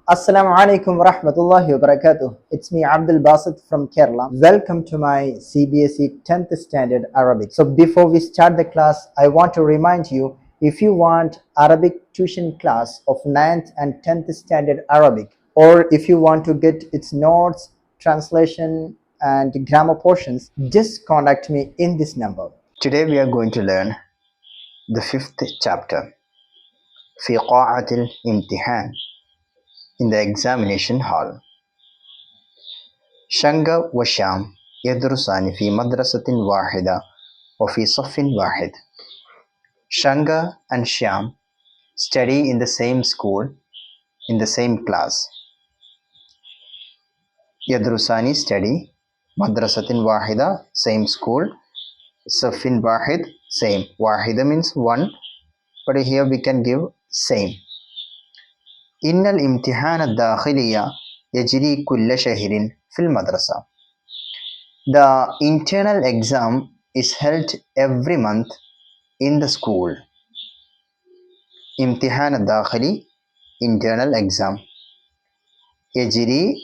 Assalamu alaikum wa rahmatullahi wa barakatuh. It's me Abdul Basit from Kerala. Welcome to my CBSE 10th Standard Arabic. So before we start the class, I want to remind you, if you want Arabic tuition class of 9th and 10th Standard Arabic, or if you want to get its notes, translation and grammar portions, just contact me in this number. Today we are going to learn the 5th chapter, في قاعة الامتحان, in the examination hall. شنغ وشام يدرسان في مدرسة واحدة وفي صف واحد. Shanga and Shyam study in the same school, in the same class. Yadrusani study, Madrasatin Wahida, same school, Safin Wahid, same. Wahida means one, but here we can give same. إن الامتحان الداخلية يجري كل شهر في المدرسة. The internal exam is held every month in the school. امتحان الداخلي, internal exam. يجري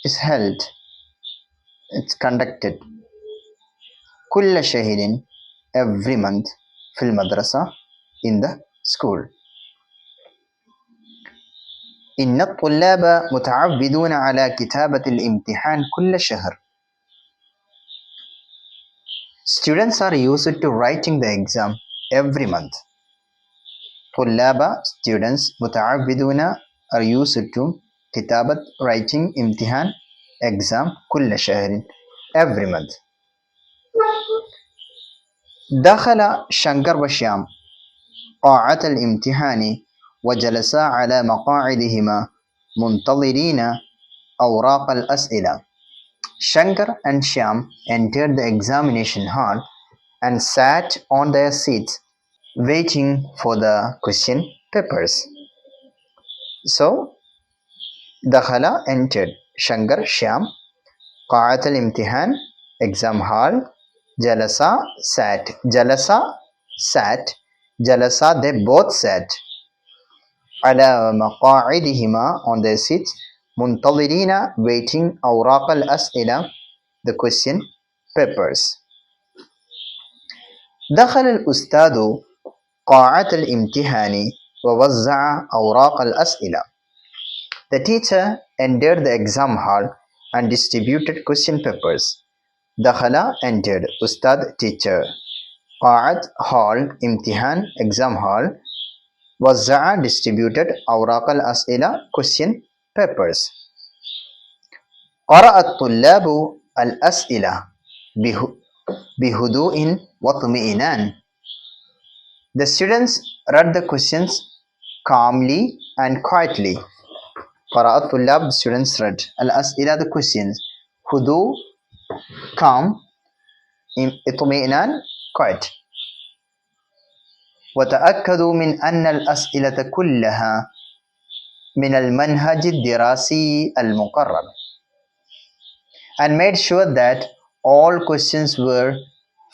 is held, it's conducted. كل شهر, every month. في المدرسة, in the school. إن الطلاب متعودون على كتابة الامتحان كل شهر. Students are used to writing the exam every month. طلاب, students. متعودون, are used to. كتابة, writing. امتحان, exam. كل شهر, every month. دخل شنكر وشيام قاعة الامتحان وجلسا على مقاعدهما منتظرين أوراق الأسئلة. Shankar and Shyam entered the examination hall and sat on their seats waiting for the question papers. So, Dakhala entered. Shankar, Shyam. Qa'at al-imtihan, exam hall. Jalasa, sat. Jalasa, sat. Jalasa, they both sat. Ala maqa'idihima, on their seats. Muntadirina, waiting. Awraq al-as'ila, the question papers. دخل الأستاذ قاعة الامتحان ووزع أوراق الأسئلة. The teacher entered the exam hall and distributed question papers. دخل, entered. Ustad, teacher. قاعة, hall. امتحان, exam hall. وزع, distributed. أوراق الأسئلة, question papers. قرأ الطلاب الأسئلة بهدوء واطمئنان. The students read the questions calmly and quietly. قرأ الطلاب, students read. الأسئلة, the questions. هدوء, calm. اطمئنان, quiet. وتأكدوا من أن الأسئلة كلها من المنهج الدراسي المقرر. And made sure that all questions were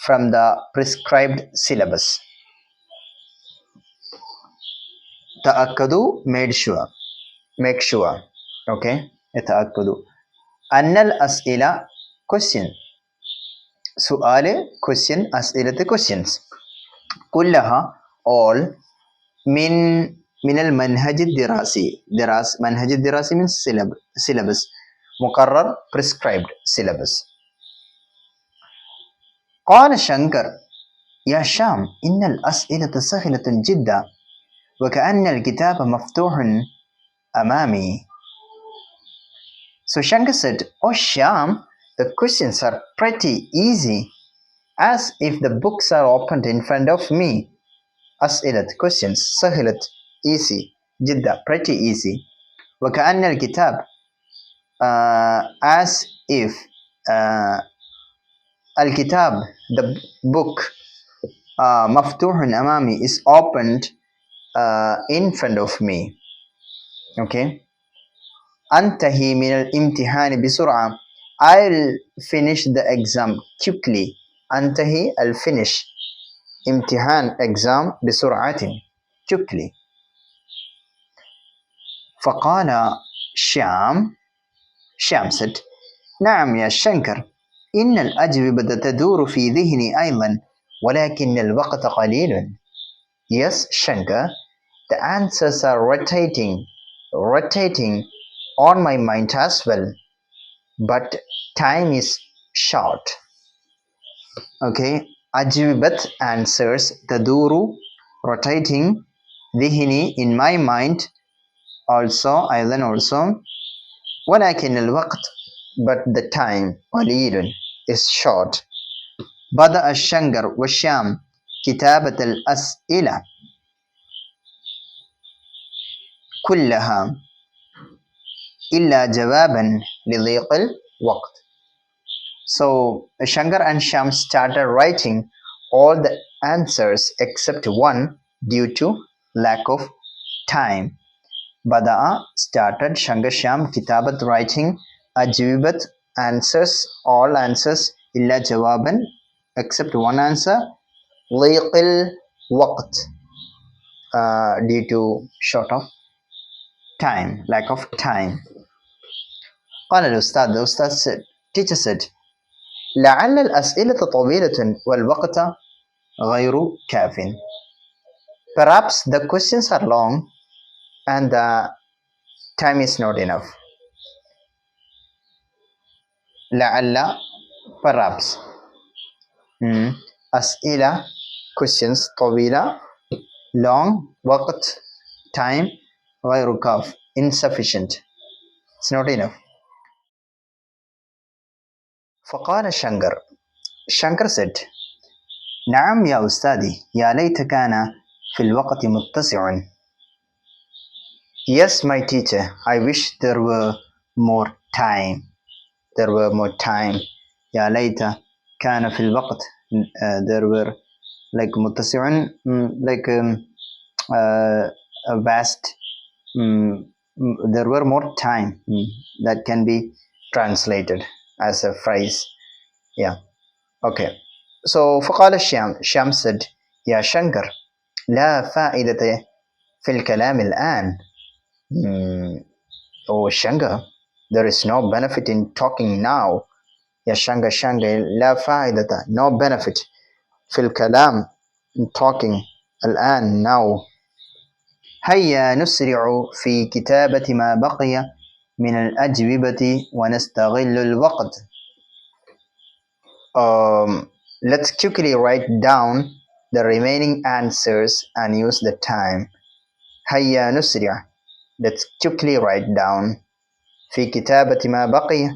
from the prescribed syllabus. تأكدوا, made sure, make sure. Okay, يتأكدوا. أن الأسئلة, question. سؤال, question. أسئلة, questions. كلها, all. من المنهج الدراسي. منهج الدراسي means syllabus. مقرر, prescribed syllabus. قال شنكر: يا شام، إن الأسئلة سهلة جدا وكأن الكتاب مفتوح أمامي. So Shankar said, "Oh Shyam, the questions are pretty easy, as if the books are opened in front of me." أسئلة, questions. سهلة, easy. جدا, pretty easy. وكأن الكتاب, as if الكتاب, the book, مفتوح أمامي, is opened in front of me. Okay. أنتهي من الامتحان بسرعة. I'll finish the exam quickly. أنتهي, I'll finish. امتحان, exam. بسرعة, quickly. فقال شام said نعم يا شنكر إن الأجوبة تدور في ذهني أيضا ولكن الوقت قليل. Yes, Shankar, the answers are rotating on my mind as well, but time is short. Okay, Ajibat answers Taduru, rotating Dihini in my mind also, Island also, ولكن الوقت, but the time قليل is short. بدأ الشنقر والشام كتابة الأسئلة كلها إلا جوابا لضيق الوقت. So Shankar and Sham started writing all the answers except one due to lack of time. Bada'a started Shankar Sham Kitabat writing Ajibat answers, all answers illa jawaban except one answer liqil waqt due to short of time, lack of time. قال الأستاذ, the Ustad said, teacher said لعل الأسئلة طويلة والوقت غير كاف. Perhaps the questions are long and the time is not enough. لعل perhaps أسئلة questions طويلة long وقت time غير كاف insufficient, it's not enough. فقال شنكر said نعم يا أستاذي يا ليت كان في الوقت متسع. Yes, my teacher, I wish there were more time. There were more time. يا ليت كان في الوقت there were like متسع like a vast there were more time that can be translated as a phrase. Yeah, okay. So فقال الشام said يا شنكر لا فائدة في الكلام الآن. Oh Shankar, there is no benefit in talking now. يا Shankar لا فائدة, no benefit في الكلام in talking الآن now. هيا نسرع في كتابة ما بقي من الأجوبة ونستغل الوقت. Let's quickly write down the remaining answers and use the time. هيا نسرع, let's quickly write down. في كتابة ما بقي,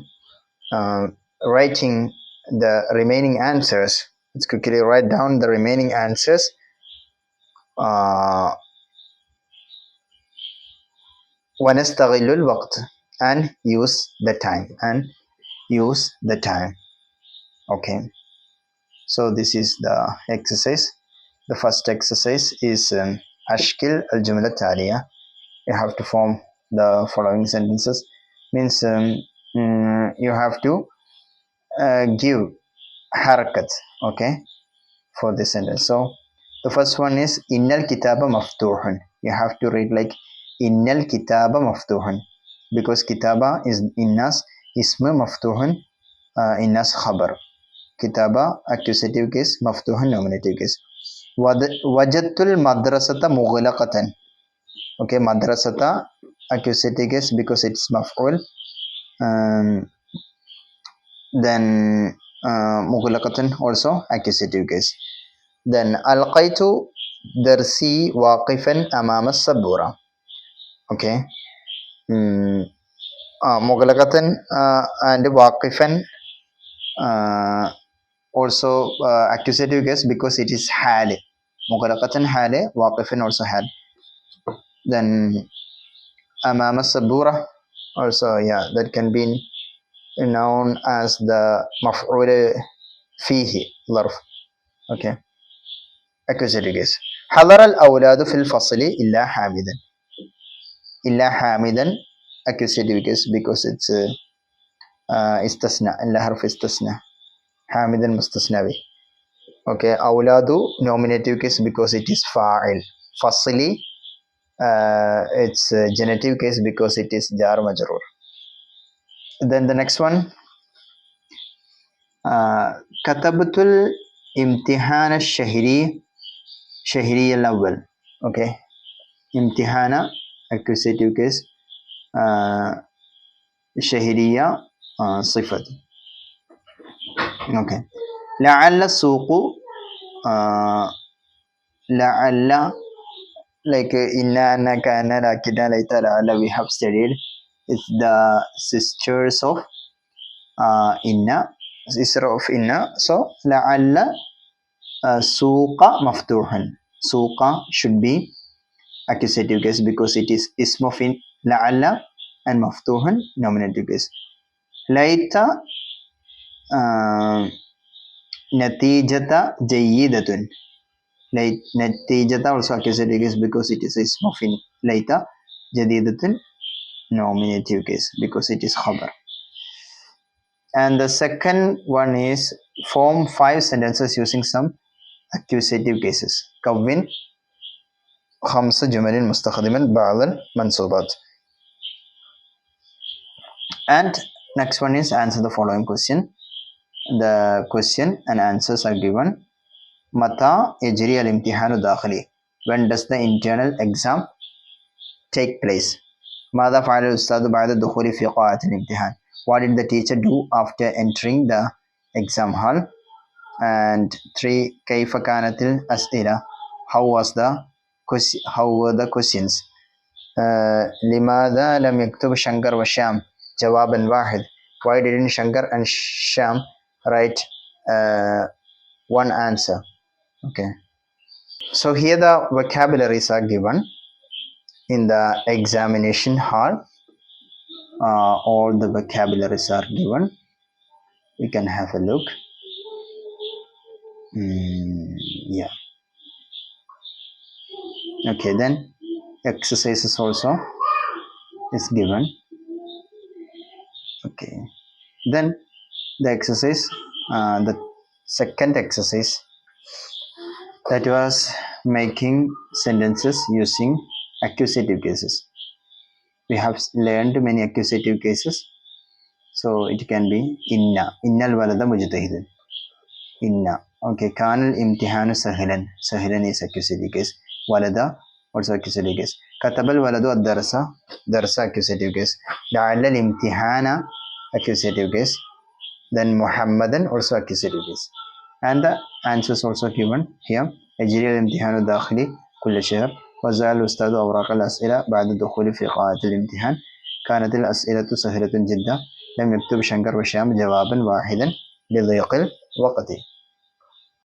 writing the remaining answers. Let's quickly write down the remaining answers. ونستغل الوقت, and use the time. Okay, so this is the exercise. The first exercise is أشكل الجملة التالية. You have to form the following sentences. Means you have to give harakat, okay, for this sentence. So the first one is innal kitaba maftuhun. You have to read like innal kitaba maftuhun, because kitaba is innas, isma maftuhun, innas khabar. Kitaba accusative case, maftuhun nominative case. Wajadtul madrasata mughlaqatan. Okay, madrasata accusative case because it's maf'ul. Then mughlaqatan also accusative case. Then alqaitu darsi waqifan amama sabura. Okay, mughlaqatan and waqifan also accusative case because it is hal. Mughlaqatan hal, waqifan also hal. Then amama sabura also, yeah, that can be known as the maf'ul fihi ظرف. Okay, accusative case. حضر الأولاد في الفصل إلا حامدا. إلا حامدا accusative case because it's استثناء, إلا حرف استثناء, حامدا مستثنى به. Okay, أولاد nominative case because it is فاعل. فصلي It's a genitive case because it is jar majroor. Then the next one, katabatul imtihan shahri al-awwal. Okay, imtihana accusative case, shahriya sifat. Okay, la'alla suqu, la'alla, like inna anna kana lakina laita la'alla we have studied. It's the sisters of inna, sister of inna. So la'alla suqa maftuhan. Suqa should be accusative case because it is ism of in la'alla, and maftuhan nominative case. Laita natijata jayyidatun. Natijata also accusative case because it is ism of in laita. Jadidatun nominative case because it is khabar. And the second one is form 5 sentences using some accusative cases. Kawwin khamsa jumalin mustakhdiman ba'd al-mansubat. And next one is answer the following question. The question and answers are given. Mata yajri al-imtihanu dakhili. When does the internal exam take place? Mada fa'ala al-ustadu ba'da dukhuli fi qa'at al-imtihan. What did the teacher do after entering the exam hall? And 3, kayfa kanatil as'ila. How were the questions? Limada lam yaktub Shankar wa Sham jawaban wahid. Why didn't Shankar and Sham write one answer? Okay, so here the vocabularies are given in the examination hall. All the vocabularies are given. We can have a look. Yeah. Okay, then exercises also is given. Okay, then the exercise, the second exercise, that was making sentences using accusative cases. We have learned many accusative cases. So it can be inna, innal walada mujtahidun, inna. Okay, kanal imtihanu sahilan. Sahilan is accusative case. Walada also accusative case. Katabal waladu ad-darsa, darsa accusative case. La'alla al-imtihana accusative case. Then Muhammadan also accusative case. And the answers also given here. Ajri al-imtihanu dakhili kull shahr. وزع الأستاذ أوراق الأسئلة بعد الدخول في قاعة الامتحان. كانت الأسئلة سهلة جدا. لم يكتب شنكر وشام جوابا واحدا لضيق الوقت.